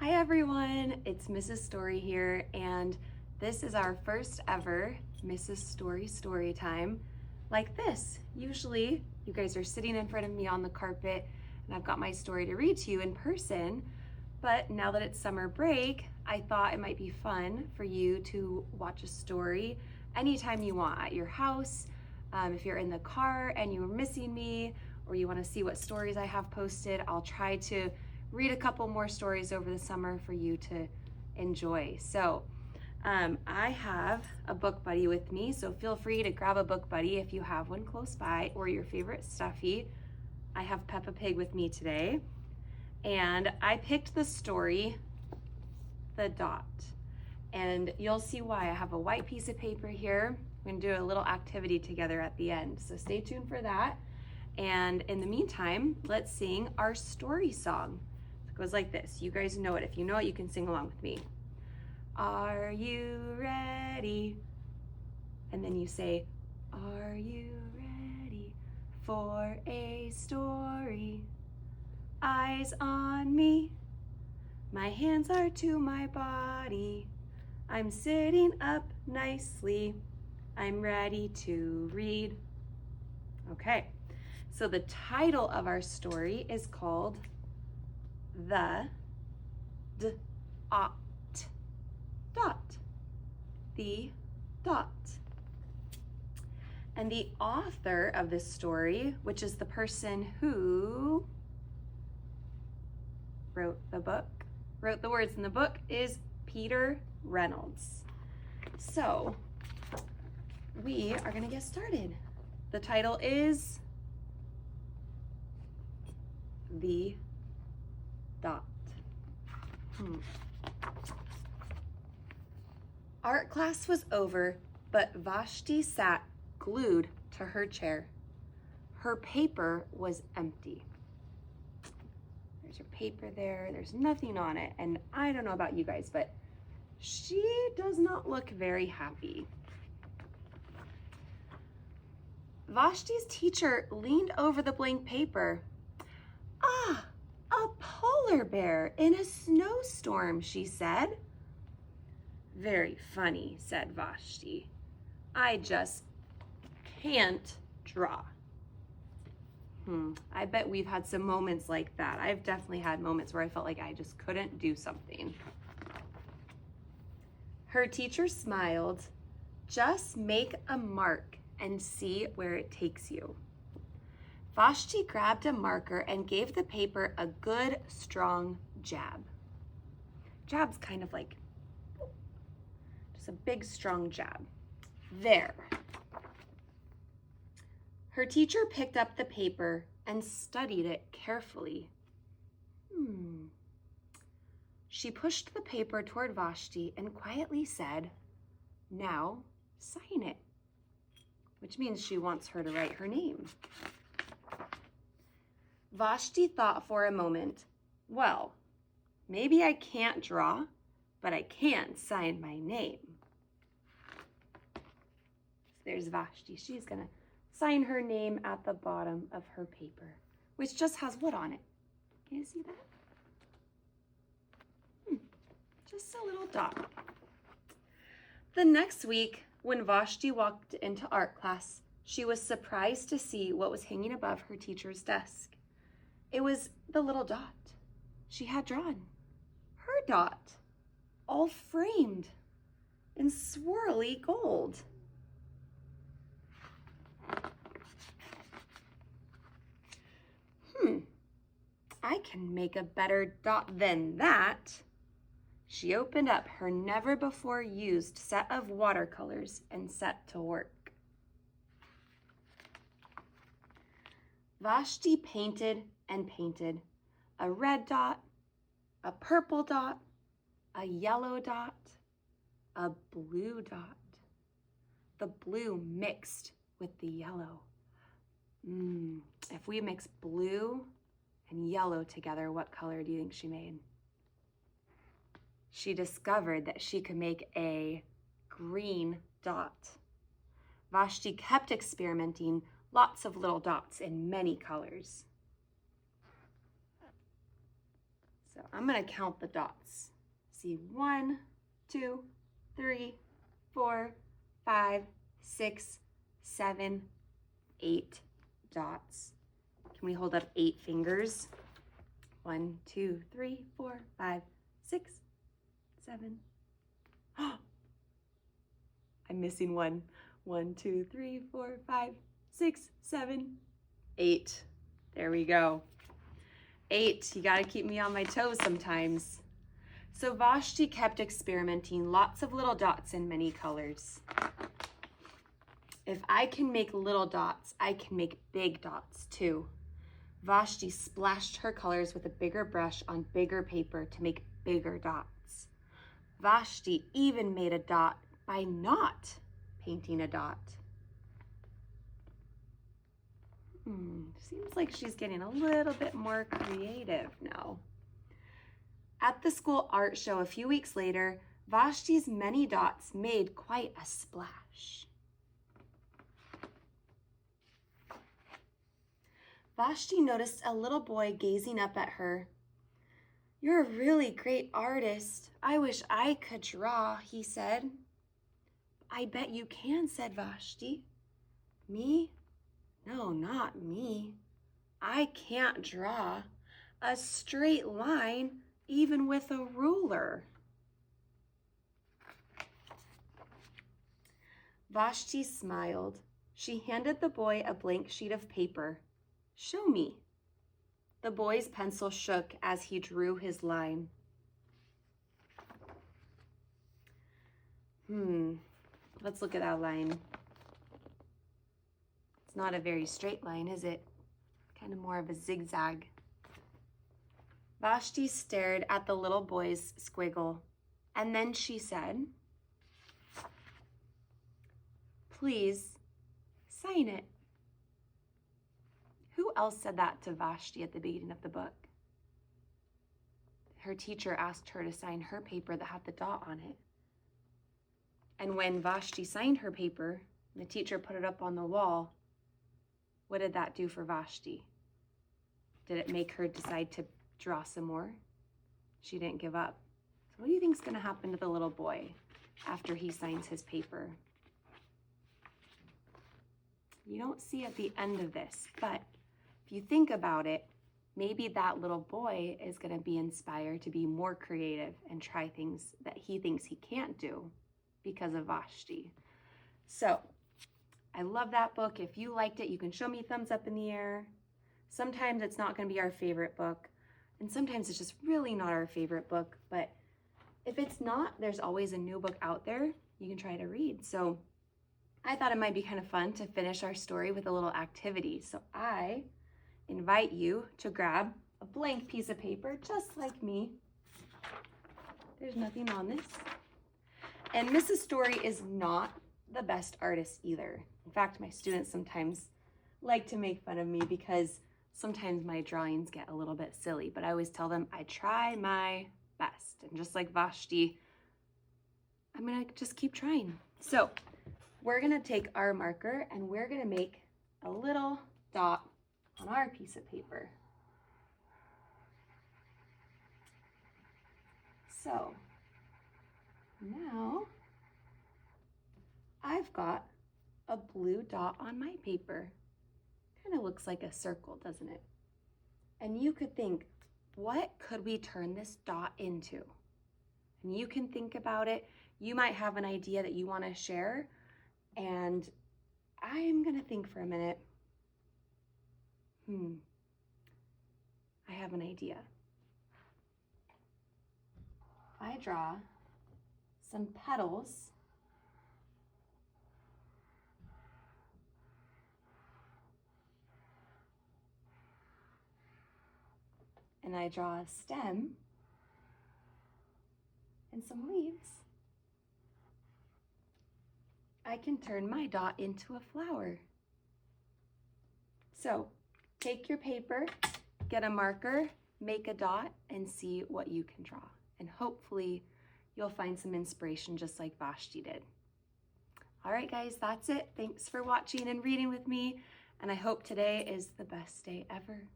Hi everyone, it's Mrs. Story here, and this is our first ever Mrs. Story story time like this. Usually you guys are sitting in front of me on the carpet and I've got my story to read to you in person, but now that it's summer break, I thought it might be fun for you to watch a story anytime you want at your house. If you're in the car and you're missing me, or you want to see what stories I have posted, I'll try to read a couple more stories over the summer for you to enjoy. So I have a book buddy with me, so feel free to grab a book buddy if you have one close by, or your favorite stuffy. I have Peppa Pig with me today, and I picked the story, The Dot. And you'll see why. I have a white piece of paper here. We're gonna do a little activity together at the end, so stay tuned for that. And in the meantime, let's sing our story song. It goes like this. You guys know it. If you know it, you can sing along with me. Are you ready? And then you say, are you ready for a story? Eyes on me. My hands are to my body. I'm sitting up nicely. I'm ready to read. Okay, so the title of our story is called The Dot. The Dot. And the author of this story, which is the person who wrote the words in the book, is Peter Reynolds. So we are gonna get started. The title is The Dot. Art class was over, but Vashti sat glued to her chair. Her paper was empty. There's her paper there. There's nothing on it. And I don't know about you guys, but she does not look very happy. Vashti's teacher leaned over the blank paper. Ah, a polar bear in a snowstorm, she said. Very funny, said Vashti. I just can't draw. I bet we've had some moments like that. I've definitely had moments where I felt like I just couldn't do something. Her teacher smiled. Just make a mark and see where it takes you. Vashti grabbed a marker and gave the paper a good, strong jab. Jab's kind of like just a big, strong jab. There. Her teacher picked up the paper and studied it carefully. She pushed the paper toward Vashti and quietly said, now sign it, which means she wants her to write her name. Vashti thought for a moment, well, maybe I can't draw, but I can sign my name. So there's Vashti. She's gonna sign her name at the bottom of her paper, which just has what on it? Can you see that? Just a little dot. The next week, when Vashti walked into art class, she was surprised to see what was hanging above her teacher's desk. It was the little dot she had drawn. Her dot, all framed in swirly gold. I can make a better dot than that. She opened up her never-before-used set of watercolors and set to work. Vashti painted and painted. A red dot, a purple dot, a yellow dot, a blue dot. The blue mixed with the yellow. If we mix blue and yellow together, what color do you think she made? She discovered that she could make a green dot. Vashti kept experimenting, lots of little dots in many colors. So I'm gonna count the dots. See, 1, 2, 3, 4, 5, 6, 7, 8 dots. Can we hold up 8 fingers? 1, 2, 3, 4, 5, 6, 7. I'm missing one. 1, 2, 3, 4, 5, 6, 7, 8. There we go. 8. You gotta keep me on my toes sometimes. So Vashti kept experimenting, lots of little dots in many colors. If I can make little dots, I can make big dots too. Vashti splashed her colors with a bigger brush on bigger paper to make bigger dots. Vashti even made a dot by not painting a dot. Seems like she's getting a little bit more creative now. At the school art show a few weeks later, Vashti's many dots made quite a splash. Vashti noticed a little boy gazing up at her. "You're a really great artist. I wish I could draw," he said. "I bet you can," said Vashti. "Me? No, not me. I can't draw a straight line even with a ruler." Vashti smiled. She handed the boy a blank sheet of paper. "Show me." The boy's pencil shook as he drew his line. Let's look at that line. It's not a very straight line, is it? Kind of more of a zigzag. Vashti stared at the little boy's squiggle, and then she said, "Please, sign it." Who else said that to Vashti at the beginning of the book? Her teacher asked her to sign her paper that had the dot on it. And when Vashti signed her paper, the teacher put it up on the wall, what did that do for Vashti? Did it make her decide to draw some more? She didn't give up. So what do you think is going to happen to the little boy after he signs his paper? You don't see at the end of this, but if you think about it, maybe that little boy is going to be inspired to be more creative and try things that he thinks he can't do because of Vashti. So I love that book. If you liked it, you can show me thumbs up in the air. Sometimes it's not going to be our favorite book, and sometimes it's just really not our favorite book. But if it's not, there's always a new book out there you can try to read. So I thought it might be kind of fun to finish our story with a little activity. So I invite you to grab a blank piece of paper, just like me. There's nothing on this. And Mrs. Story is not the best artist either. In fact, my students sometimes like to make fun of me because sometimes my drawings get a little bit silly, but I always tell them I try my best. And just like Vashti, I'm gonna just keep trying. So we're gonna take our marker and we're gonna make a little dot on our piece of paper. So now I've got a blue dot on my paper. Kind of looks like a circle, doesn't it? And you could think, what could we turn this dot into? And you can think about it. You might have an idea that you want to share, and I'm gonna think for a minute. I have an idea. I draw some petals and I draw a stem and some leaves. I can turn my dot into a flower. So take your paper, get a marker, make a dot, and see what you can draw. And hopefully you'll find some inspiration just like Vashti did. All right, guys, that's it. Thanks for watching and reading with me, and I hope today is the best day ever.